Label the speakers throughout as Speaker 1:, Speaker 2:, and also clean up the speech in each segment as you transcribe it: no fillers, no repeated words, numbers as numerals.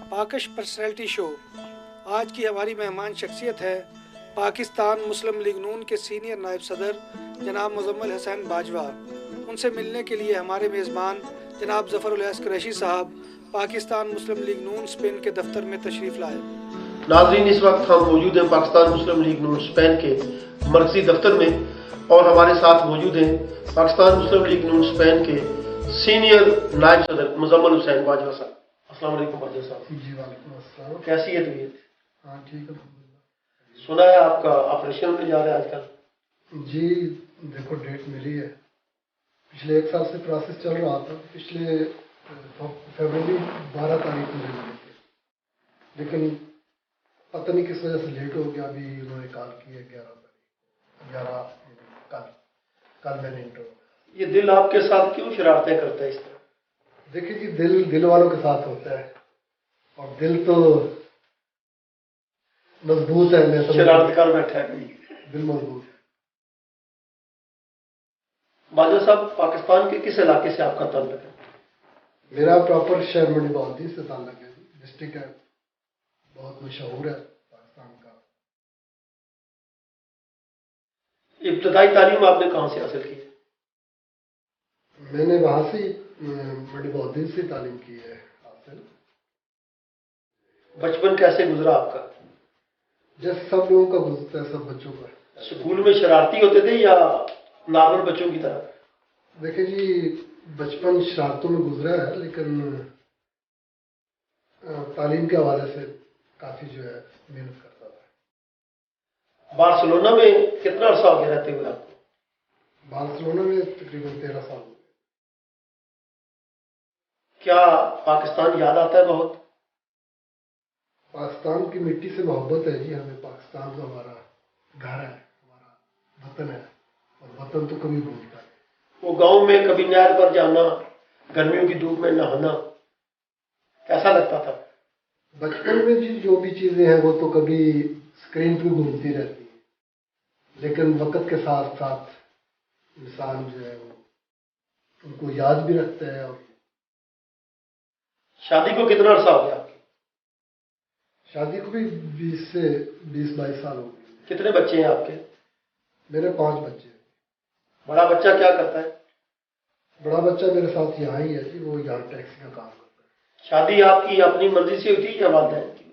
Speaker 1: پاکش personality شو آج کی ہماری مہمان شخصیت ہے پاکستان مسلم لیگ نون کے سینئر نائب صدر جناب مزمل حسین باجوہ۔ ان سے ملنے کے لیے ہمارے میزبان جناب ظفر الیاس قریشی صاحب پاکستان مسلم لیگ نون اسپین کے دفتر میں تشریف لائے۔
Speaker 2: ناظرین، اس وقت ہم موجود ہیں پاکستان مسلم لیگ نون اسپین کے مرکزی دفتر میں، اور ہمارے ساتھ موجود ہیں پاکستان مسلم لیگ نون اسپین کے سینئر نائب صدر مزمل حسین باجوہ صاحب۔ السلام علیکم باجوہ صاحب۔
Speaker 3: جی وعلیکم السلام۔
Speaker 2: کیسی ہے طبیعت؟
Speaker 3: ہاں ٹھیک ہے۔
Speaker 2: سنا ہے آپ کا آپریشن ہونے جا رہا ہے آج کل؟
Speaker 3: جی دیکھو ڈیٹ ملی ہے، پچھلے 1 سال سے پروسیس چل رہا تھا، پچھلے فیبرری 12 تاریخ کو ملے تھے، لیکن پتہ نہیں کس وجہ سے لیٹ ہو گیا۔ ابھی انہوں نے کال کی ہے 11 کل میں نے انٹر۔
Speaker 2: یہ دل آپ کے ساتھ کیوں شرارتیں کرتا ہے اس طرح؟
Speaker 3: دیکھیے جی، دل والوں کے ساتھ ہوتا ہے، اور دل تو مضبوط ہے، میں
Speaker 2: شرارت کر بیٹھا ہے
Speaker 3: دل مضبوط ہے۔
Speaker 2: باجوہ صاحب، پاکستان کے کس علاقے سے آپ کا تعلق ہے؟
Speaker 3: میرا پراپر شہر منڈی بہادی سے تعلق ہے، ڈسٹرکٹ ہے، بہت مشہور ہے پاکستان کا۔
Speaker 2: ابتدائی تعلیم آپ نے کہاں سے حاصل کی؟
Speaker 3: میں نے وہاں سے منڈی بہادی سے تعلیم کی ہے حاصل۔
Speaker 2: بچپن کیسے گزرا آپ کا؟
Speaker 3: جیسے سب لوگوں کا گزرتا ہے، سب بچوں کا۔
Speaker 2: اسکول میں شرارتی ہوتے تھے یا نارمل بچوں کی طرح؟
Speaker 3: دیکھیں جی، بچپن شرارتوں میں گزرا ہے، لیکن تعلیم کے حوالے سے کافی جو ہے محنت کرتا تھا۔
Speaker 2: بارسلونا میں کتنا عرصہ ہو گیا رہتے ہوئے آپ کو؟
Speaker 3: بارسلونا میں تقریباً 13 سال ہو گئے۔
Speaker 2: کیا پاکستان یاد آتا ہے بہت؟
Speaker 3: پاکستان کی مٹی سے محبت ہے جی ہمیں، پاکستان تو ہمارا گھر ہے، ہمارا وطن ہے، اور وطن تو کبھی بھولتا ہے۔
Speaker 2: وہ گاؤں میں کبھی نہر پر جانا، گرمیوں کی دھوپ میں نہانا کیسا لگتا تھا؟
Speaker 3: بچپن میں جی جو بھی چیزیں ہیں وہ تو کبھی اسکرین پہ گھومتی رہتی ہیں، لیکن وقت کے ساتھ ساتھ انسان جو ہے وہ ان کو یاد بھی رکھتا ہے۔ اور
Speaker 2: شادی کو کتنا عرصہ ہو گیا آپ کی؟
Speaker 3: شادی کو بھی 20-22 سال ہو گئے۔
Speaker 2: کتنے بچے ہیں آپ کے؟
Speaker 3: میرے 5 بچے ہیں۔
Speaker 2: بڑا بچہ کیا کرتا ہے؟
Speaker 3: بڑا بچہ میرے ساتھ یہاں ہی ہے جی، وہ یہاں ٹیکسی کا کام کرتا ہے۔
Speaker 2: شادی آپ کی اپنی مرضی سے ہوئی تھی یا والدین کی؟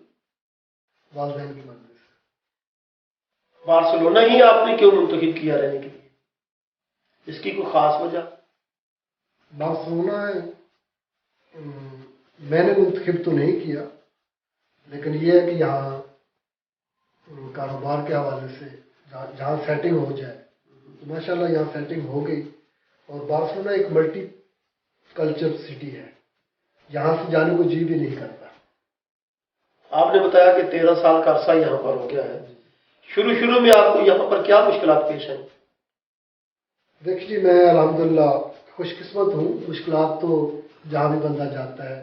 Speaker 3: والدین کی مرضی سے۔
Speaker 2: بارسلونا ہی آپ نے کیوں منتخب کیا رہنے کے لیے؟ اس کی کوئی خاص وجہ؟
Speaker 3: بارسلونا میں نے منتخب تو نہیں کیا، لیکن یہ ہے کہ یہاں کاروبار کے حوالے سے جہاں سیٹنگ ہو جائے تو ماشاءاللہ یہاں سیٹنگ ہو گئی، اور بارسلونا ایک ملٹی کلچر سٹی ہے، یہاں سے جانے کو جی بھی نہیں کرتا۔
Speaker 2: آپ نے بتایا کہ 13 سال کا عرصہ یہاں پر ہو گیا ہے، شروع میں آپ کو یہاں پر کیا مشکلات پیش آئیں؟
Speaker 3: دیکھیے جی، میں الحمدللہ خوش قسمت ہوں، مشکلات تو جہاں بھی بندہ جاتا ہے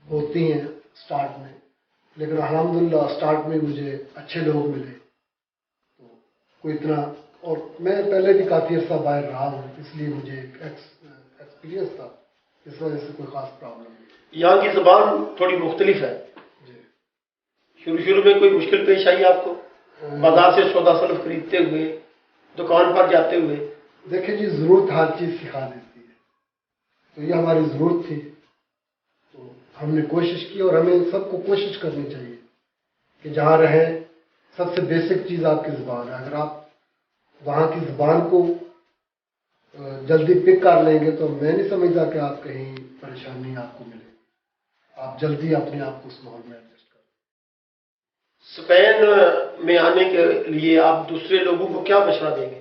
Speaker 3: ہوتی ہیں سٹارٹ میں، لیکن الحمدللہ سٹارٹ میں مجھے اچھے لوگ ملے، تو کوئی اتنا، اور میں پہلے بھی کافی عرصہ باہر رہا ہوں، اس لیے مجھے ایک ایکسپیرینس تھا، اس وجہ سے کوئی خاص پرابلم نہیں۔
Speaker 2: یہاں کی زبان تھوڑی مختلف ہے،
Speaker 3: جی۔
Speaker 2: شروع میں کوئی مشکل پیش آئی آپ کو بازار سے سودا سلف خریدتے ہوئے، دکان پر جاتے ہوئے؟
Speaker 3: دیکھیں جی، ضرورت ہر چیز سکھا دیتی ہے، تو یہ ہماری ضرورت تھی، تو ہم نے کوشش کی، اور ہمیں سب کو کوشش کرنی چاہیے کہ جہاں رہیں سب سے بیسک چیز آپ کی زبان ہے۔ اگر آپ وہاں کی زبان کو جلدی پک کر لیں گے تو میں نہیں سمجھتا کہ آپ کہیں پریشانی آپ کو ملے، آپ جلدی اپنے آپ کو اس ماحول میں ایڈجسٹ کریں۔
Speaker 2: اسپین میں آنے کے لیے آپ دوسرے لوگوں کو کیا مشورہ دیں گے؟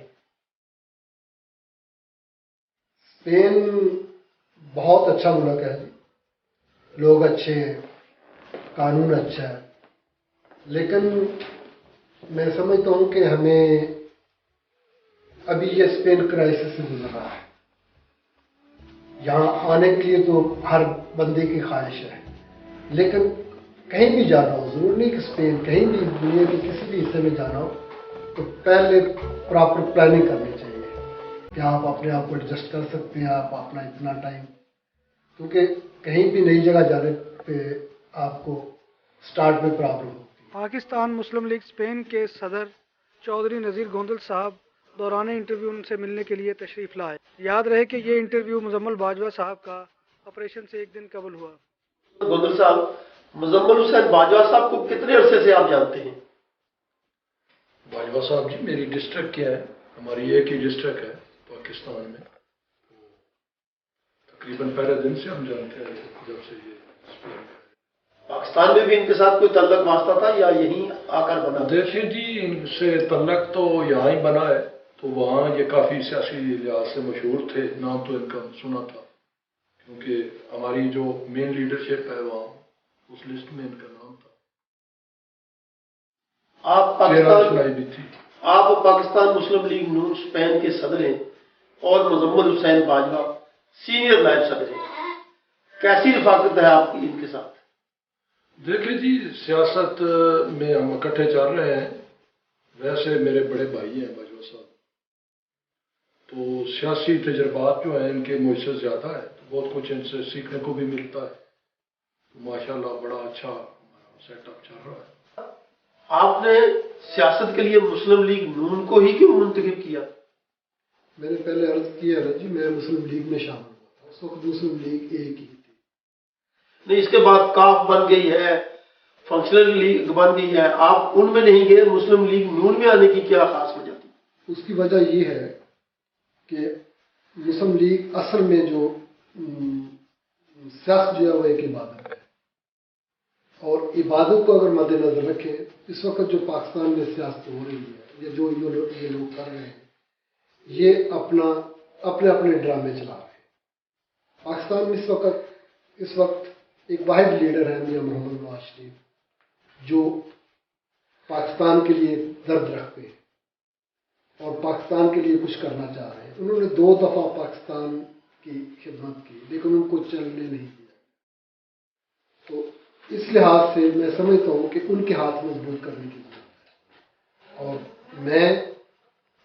Speaker 3: स्पेन बहुत अच्छा मुल्क है जी, लोग अच्छे हैं, कानून अच्छा है, लेकिन मैं समझता हूँ कि हमें अभी ये स्पेन क्राइसिस से गुजर रहा है। यहाँ आने के लिए तो हर बंदे की ख्वाहिश है, लेकिन कहीं भी जाना हो, जरूर नहीं कि स्पेन, कहीं भी दुनिया के किसी भी हिस्से में जाना हो तो पहले प्रॉपर प्लानिंग करनी चाहिए कि आप अपने आप को एडजस्ट कर सकते हैं, आप अपना इतना टाइम, क्योंकि कहीं भी नई जगह जाने पे आपको स्टार्ट में प्रॉब्लम होती है।
Speaker 1: पाकिस्तान मुस्लिम लीग स्पेन के सदर चौधरी नज़ीर गोंदल साहब दौरान इंटरव्यू उनसे मिलने के लिए तशरीफ़ लाए। याद रहे कि ये इंटरव्यू मुजम्मल बाजवा साहब का ऑपरेशन से एक दिन कबल हुआ।
Speaker 2: गोंदल साहब, मुजम्मल हुसैन बाजवा साहब को कितने अरसे से आप जानते हैं?
Speaker 4: बाजवा साहब जी मेरी डिस्ट्रिक्ट क्या है, हमारी एक ही डिस्ट्रिक्ट है पाकिस्तान में, तकरीबन पहले दिन से हम जानते हैं जब से ये स्पेन का।
Speaker 2: पाकिस्तान में भी इनके साथ कोई तल्लक वास्ता था या यहीं आकर बना?
Speaker 4: देखिए जी, इनसे तल्लक तो यहाँ ही बना है, तो वहाँ ये काफ़ी सियासी लिहाज से मशहूर थे, नाम तो इनका सुना था, क्योंकि हमारी जो मेन लीडरशिप है वहाँ उस लिस्ट में इनका नाम था।
Speaker 2: आप पाकिस्तान मुस्लिम लीग नून स्पेन के सदर हैं और मुजम्मल हुसैन बाजवा सीनियर नायब सदर हैं, कैसी रफाकत है आपकी इनके साथ?
Speaker 4: देखिए जी, सियासत में हम इकट्ठे चल रहे हैं, वैसे मेरे बड़े भाई हैं बाजवा साहब, तो सियासी तजर्बात जो हैं इनके मुझसे ज़्यादा है, तो बहुत कुछ इनसे सीखने को भी मिलता है, तो माशाल्लाह बड़ा अच्छा सेटअप चल रहा है।
Speaker 2: आपने सियासत के लिए मुस्लिम लीग नून को ही क्यों मुंतखब किया?
Speaker 3: मैंने पहले अर्ज किया है जी, मैं मुस्लिम लीग में शामिल हुआ था, उस वक्त मुस्लिम लीग एक ही थी।
Speaker 2: नहीं, इसके बाद काफ बन गई है, फंक्शनल लीग बन गई है, आप उनमें नहीं गए, मुस्लिम लीग नून में आने की क्या खास वजह थी?
Speaker 3: उसकी वजह ये है कि मुस्लिम लीग असल में जो सियासत जो है वो एक इबादत है, और इबादत को अगर मद्देनजर रखें, इस वक्त जो पाकिस्तान में सियासत हो रही है या जो ये लोग कर रहे हैं, ये अपने अपने ड्रामे चला रहे हैं। पाकिस्तान में इस वक्त एक वाहिद लीडर है मियां मोहम्मद नवाज शरीफ, जो पाकिस्तान के लिए दर्द रखते हैं और पाकिस्तान के लिए कुछ करना चाह रहे हैं। उन्होंने 2 दफ़ा पाकिस्तान की खिदमत की, लेकिन उनको चलने नहीं दिया। तो इस लिहाज से मैं समझता हूँ कि उनके हाथ मजबूत करने की जरूरत है, और मैं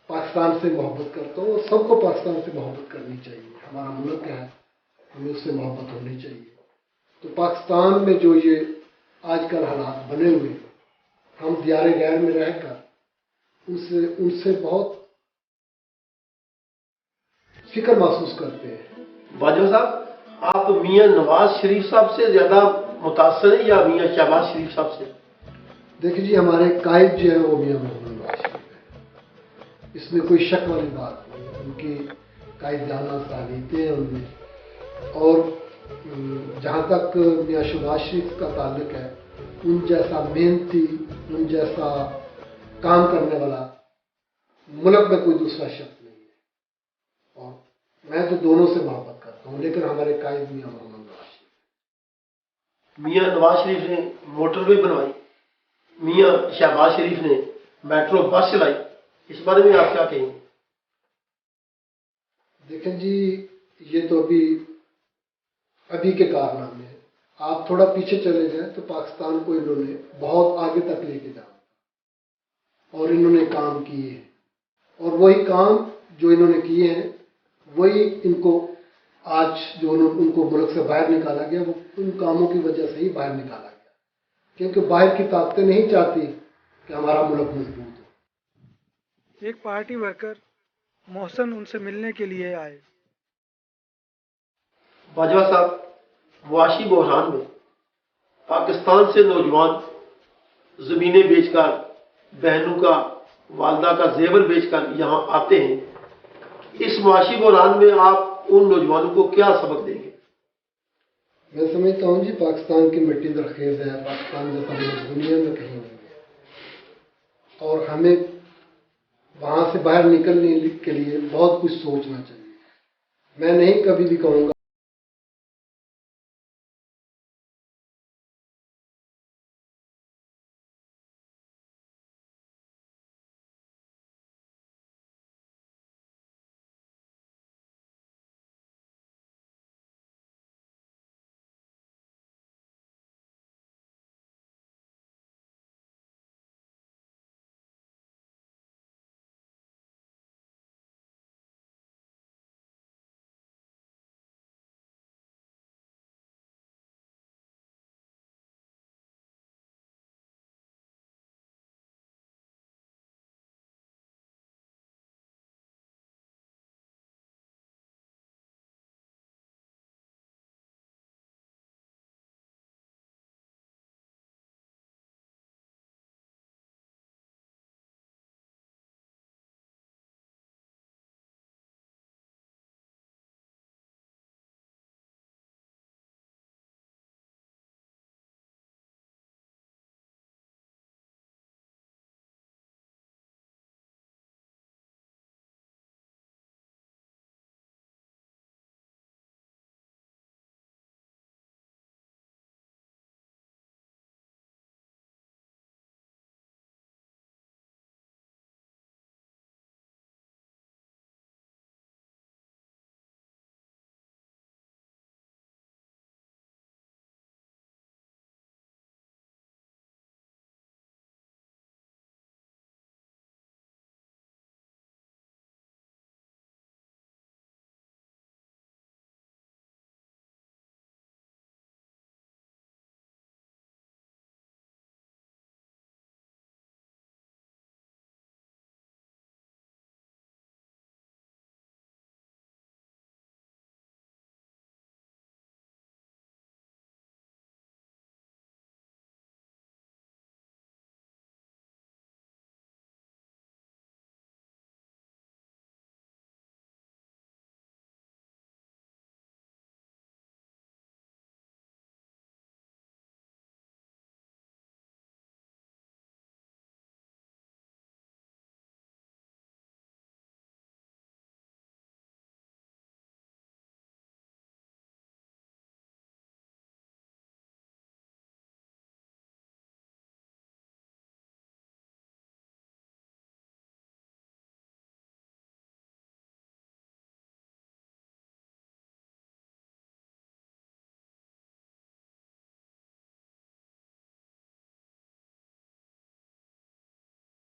Speaker 3: पाकिस्तान से मोहब्बत करता हूँ और सबको पाकिस्तान से मोहब्बत करनी चाहिए। हमारा मुल्क है, हमें उससे मोहब्बत होनी चाहिए। तो पाकिस्तान में जो ये आजकल हालात बने हुए, हम दियारे गैर में रहकर उनसे बहुत फिक्र महसूस करते हैं।
Speaker 2: बाजवा साहब, आप मियां नवाज शरीफ साहब से ज्यादा मुतासर हैं या मियां शहबाज शरीफ साहब से?
Speaker 3: देखिए जी, हमारे कायद जो है वो मियां मोहम्मद नवाज शरीफ है, इसमें कोई शक वाली बात नहीं है। उनकी कायदाना सालीतें हैं उनमें, और जहाँ तक मियां शहबाज शरीफ का ताल्लुक है, उन जैसा मेहनती, उन जैसा काम करने वाला मुल्क में कोई दूसरा शख्स नहीं है। और मैं तो दोनों से मोहब्बत करता हूँ, लेकिन हमारे कायद मियां मोहम्मद नवाज शरीफ।
Speaker 2: मियां नवाज शरीफ ने मोटरवे बनवाई, मियां शहबाज शरीफ ने मेट्रो बस चलाई, इस बारे में आप क्या कहेंगे?
Speaker 3: देखें जी, ये तो अभी के कारनामे हैं। आप थोड़ा पीछे चले जाएं तो पाकिस्तान को इन्होंने बहुत आगे तक लेके जाना, और इन्होंने काम किए हैं, और वही काम जो इन्होंने किए हैं वही इनको आज जो उनको मुल्क से बाहर निकाला गया, वो उन कामों की वजह से ही बाहर निकाला गया, क्योंकि बाहर की ताकतें नहीं चाहती कि हमारा मुल्क मजबूत हो।
Speaker 1: एक पार्टी वर्कर मोहसन उनसे मिलने के लिए आए।
Speaker 2: बाजवा साहब, मुआशी बहरान में पाकिस्तान से नौजवान जमीनें बेचकर, बहनों का, वालदा का जेवर बेचकर यहाँ आते हैं। इस मुआशी बहरान में आप उन नौजवानों को क्या सबक देंगे?
Speaker 3: मैं समझता हूँ जी, पाकिस्तान की मिट्टी दरखेज है, पाकिस्तान जैसा मुल्क दुनिया में कहीं नहीं है, और हमें वहाँ से बाहर निकलने के लिए बहुत कुछ सोचना चाहिए। मैं नहीं कभी भी कहूँगा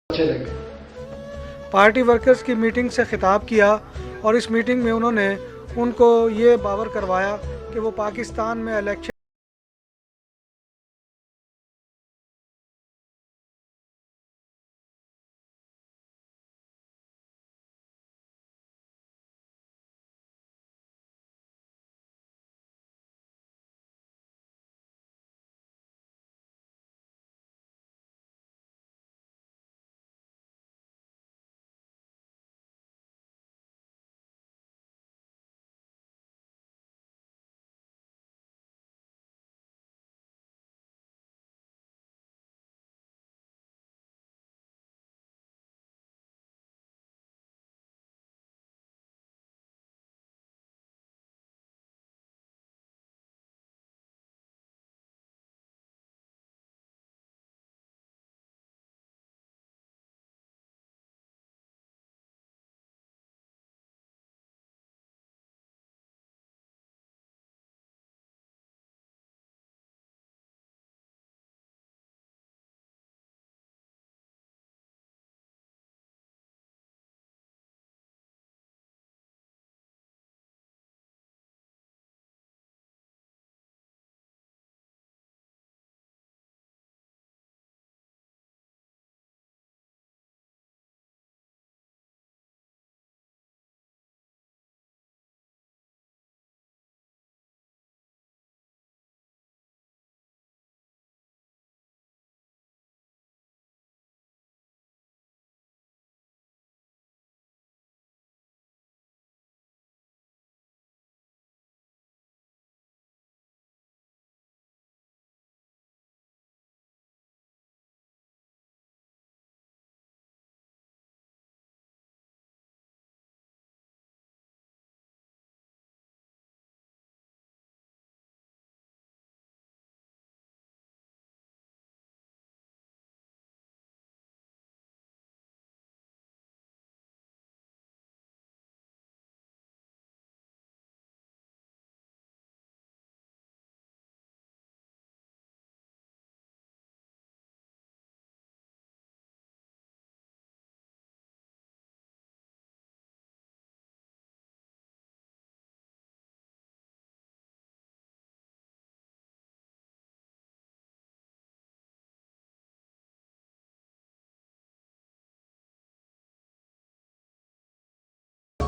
Speaker 3: अच्छे लगे।
Speaker 1: पार्टी वर्कर्स की मीटिंग से खिताब किया और इस मीटिंग में उन्होंने उनको ये बावर करवाया कि वो पाकिस्तान में इलेक्शन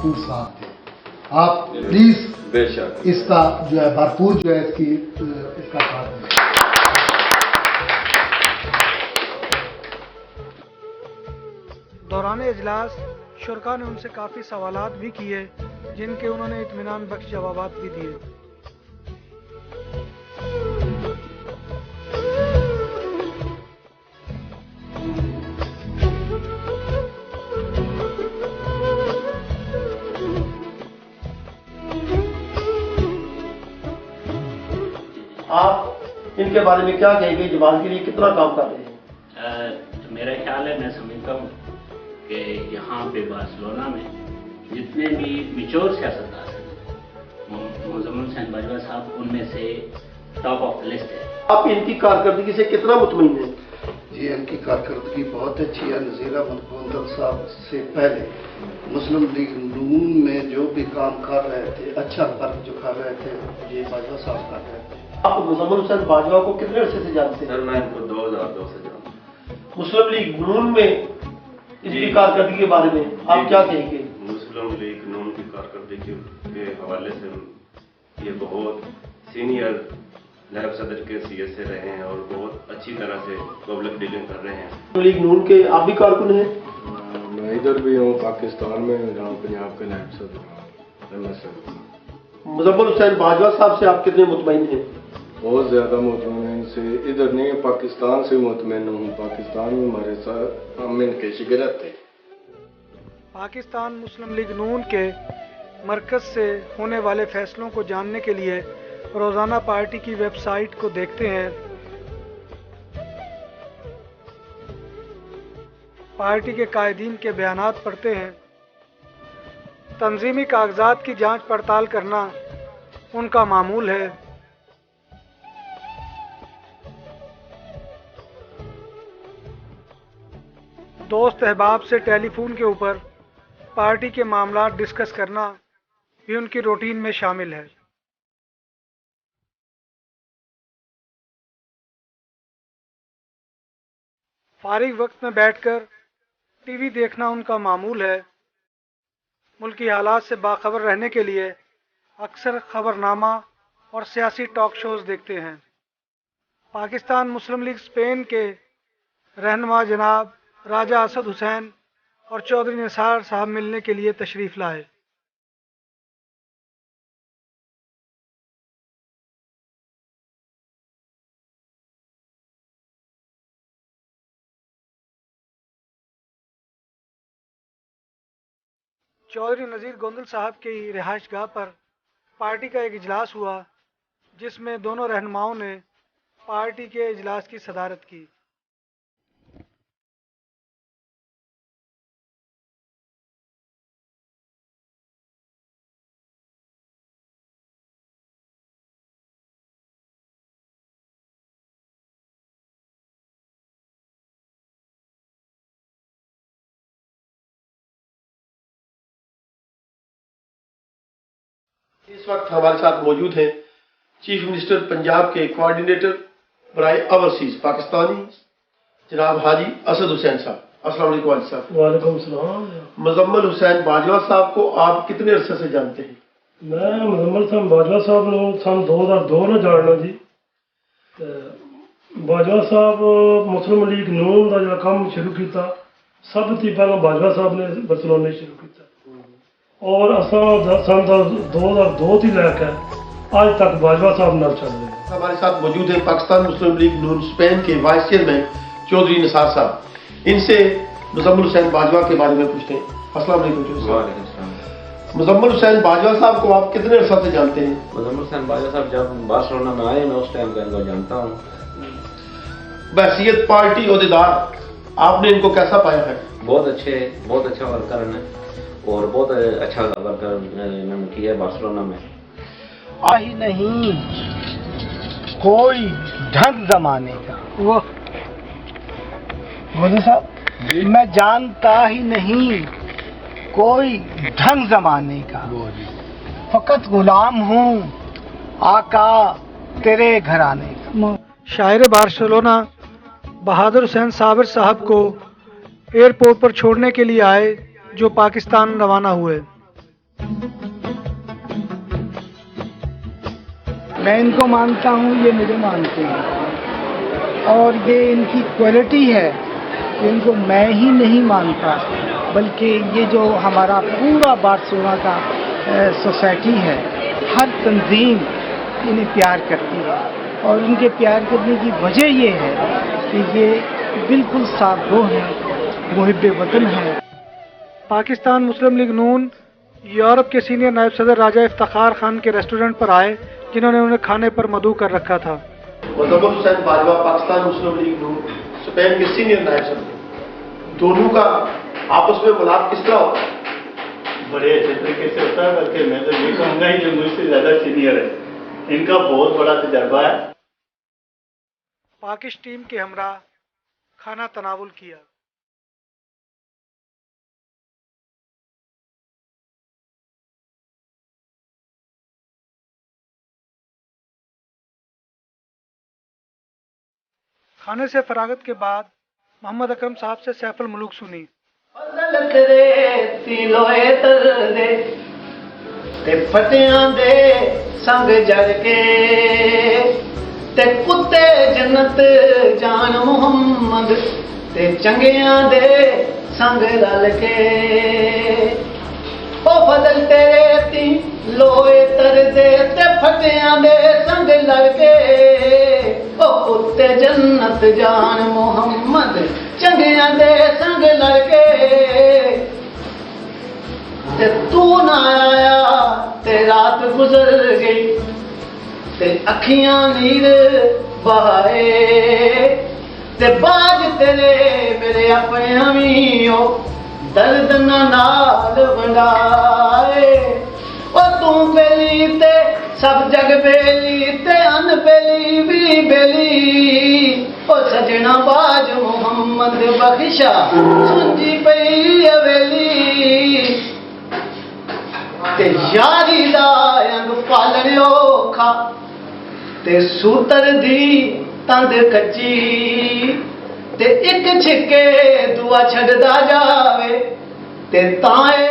Speaker 3: भरपूर साथ दें। आप प्लीज
Speaker 5: बेशक
Speaker 3: इसका जो है भरपूर जो है इसका साथ दें।
Speaker 1: दौरान इजलास शुरका ने उनसे काफ़ी सवालात भी किए, जिनके उन्होंने इत्मीनान बख्श जवाबात भी दिए।
Speaker 2: आप इनके बारे में क्या कहेंगे, जमात के लिए कितना काम कर रहे हैं?
Speaker 6: तो मेरा ख्याल है, मैं समझता हूँ कि यहाँ पे बार्सिलोना में जितने भी मिच्योर सियासतदान हैं, मुज़म्मिल हुसैन बाजवा साहब उनमें से टॉप ऑफ द लिस्ट है।
Speaker 2: आप इनकी कारकर्दगी से कितना मुतमईन हैं?
Speaker 3: जी, इनकी कारकर्दगी बहुत अच्छी है। नज़ीर अहमद गोंदल साहब से पहले मुस्लिम लीग नून में जो भी काम कर रहे थे, अच्छा फर्क जो कर रहे थे, ये बाजवा साहब कर रहे थे।
Speaker 2: आप मुज़म्मिल हुसैन बाजवा को कितने अरसे से जानते हैं?
Speaker 5: सर मैं इनको 2002 से जानता हूँ।
Speaker 2: मुस्लिम लीग नून में इनकी कारकर्दगी के बारे में आप क्या कहेंगे?
Speaker 5: मुस्लिम लीग नून की कारकर्दगी के हवाले से ये बहुत सीनियर नायब सदर के सीएस से रहे हैं और बहुत अच्छी तरह से पब्लिक डीलिंग कर रहे हैं।
Speaker 2: मुस्लिम लीग नून के आप भी कारकुन हैं?
Speaker 7: मैं इधर भी हूँ, पाकिस्तान में जहाँ पंजाब के नायब सदर।
Speaker 2: मुज़म्मिल हुसैन बाजवा साहब से आप कितने मुतमईन हैं?
Speaker 7: बहुत ज़्यादा मुतमईन से, इधर नहीं पाकिस्तान से मुतमईन हूँ। पाकिस्तान में हमारे साथ हम इनके शिगरत थे।
Speaker 1: पाकिस्तान मुस्लिम लीग नून के मरकज़ से होने वाले फैसलों को जानने के लिए रोज़ाना पार्टी की वेबसाइट को देखते हैं। पार्टी के कायदीन के बयानात पढ़ते हैं। तंजीमी कागजात की जांच पड़ताल करना उनका मामूल है। दोस्त अहबाब से टेलीफोन के ऊपर पार्टी के मामला डिस्कस करना भी उनकी रूटीन में शामिल है। फारिग वक्त में बैठकर टीवी देखना उनका मामूल है। मुल्की हालात से बाखबर रहने के लिए अक्सर खबरनामा और सियासी टॉक शोज देखते हैं। पाकिस्तान मुस्लिम लीग स्पेन के रहनुमा जनाब राजा असद हुसैन और चौधरी निसार साहब मिलने के लिए तशरीफ़ लाए। चौधरी नज़ीर गोंदल साहब की रिहाइशगाह पर पार्टी का एक इजलास हुआ, जिसमें दोनों रहनुमाओं ने पार्टी के इजलास की सदारत की।
Speaker 2: इस वक्त हमारे साथ मौजूद हैं चीफ मिनिस्टर पंजाब के कोऑर्डिनेटर बराए ओवरसीज पाकिस्तानी जनाब हाजी असद हुसैन साहब। अस्सलाम वालेकुम हाजी साहब।
Speaker 8: वालेकुम सलाम।
Speaker 2: मुज़म्मिल हुसैन बाजवा साहब को आप कितने अरसे से जानते हैं?
Speaker 8: मैं मुज़म्मिल हुसैन बाजवा साहब ਨੂੰ सन 2002 ਨੂੰ ਜਾਣਦਾ ਜੀ। ਬਾਜਵਾ ਸਾਹਿਬ ਮੁਸਲਿਮ ਲੀਗ ਨੂਨ ਦਾ ਜਿਹੜਾ ਕੰਮ ਸ਼ੁਰੂ ਕੀਤਾ, ਸਭ ਤੋਂ ਪਹਿਲਾਂ ਬਾਜਵਾ ਸਾਹਿਬ ਨੇ ਬਰਸਲੋਨੇ ਸ਼ੁਰੂ ਕੀਤਾ और असां सन 2002 થી लेकर आज तक बाजवा साहब नाल चल रहे हैं।
Speaker 2: हमारे साथ मौजूद है पाकिस्तान मुस्लिम लीग नून स्पेन के वाइस चेयरमैन चौधरी निसार साहब। इनसे मुज़म्मिल हुसैन बाजवा के बारे में पूछते हैं। अस्सलाम वालेकुम चौधरी साहब। मुज़म्मिल हुसैन बाजवा साहब को आप कितने अरसा से जानते हैं?
Speaker 9: मुज़म्मिल हुसैन बाजवा साहब जब बार्सिलोना में आए, मैं उस टाइम का इनको जानता हूँ।
Speaker 2: बहसीयत पार्टी ओहदेदार आपने इनको कैसा पाया है?
Speaker 9: बहुत अच्छा वर्कर है और बहुत अच्छा वर्कर इन्होंने किया है बार्सिलोना में।
Speaker 10: ही नहीं कोई ढंग जमाने का वो मोदी साहब, मैं जानता ही नहीं कोई ढंग जमाने का, फकत गुलाम हूँ आका तेरे घराने का।
Speaker 1: शायर बार्सिलोना बहादुर हुसैन साबिर साहब को एयरपोर्ट पर छोड़ने के लिए आए, जो पाकिस्तान रवाना हुए।
Speaker 10: میں ان کو مانتا ہوں، یہ مجھے مانتے ہیں، اور یہ ان کی کوالٹی ہے کہ ان کو میں ہی نہیں مانتا، بلکہ یہ جو ہمارا پورا بارسلونا کا سوسائٹی ہے، ہر تنظیم انہیں پیار کرتی ہے، اور ان کے پیار کرنے کی وجہ یہ ہے کہ یہ بالکل صاف روح ہیں، محب وطن ہیں۔
Speaker 1: پاکستان مسلم لیگ نون یورپ کے سینئر نائب صدر راجہ افتخار خان کے ریسٹورنٹ پر آئے، جنہوں نے انہیں کھانے پر مدعو کر رکھا تھا۔
Speaker 2: مزمل حسین باجوہ پاکستان مسلم لیگ نون اسپین کے سینئر نائب صدر، دونوں کا آپس میں ملاپ کس طرح ہوتا ہے؟
Speaker 11: بڑے اچھے طریقے سے ہوتا ہے، بلکہ میں تو یہ کہوں گا جو مجھ سے زیادہ سینئر ہے، ان کا بہت بڑا تجربہ ہے۔
Speaker 1: پاکش ٹیم کے ہمراہ کھانا تناول کیا۔ کھانے سے فراغت کے بعد محمد اکرم صاحب سے سیف الملوک سنی۔
Speaker 10: پھٹیاں دے سنگ جڑ کے تے کتے جنت جان محمد تے چنگیاں دے سنگ رل کے، او فضل تیرے تی لوئے تر دے تے پھٹیاں دے سنگ لڑ کے، او کتے جنت جان محمد چنگیاں دے سنگ لڑ کے، تے تو نہ آیا تے رات گزر گئی تے اکھیاں نیر بہائے، تے باج تیرے میرے اپنے امیوں درد نہ نال ونڈائے، او تو بیلی تے سب جگ بیلی تے ان بیلی بھی بیلی، او سجنا باج محمد بخشا سنجی پئی حویلی، تے یاری دا انگ پالن اوکھا تے سوتر دی تند کچی، تے ایک چھکے دعا چھڑدا جاوے تے تائے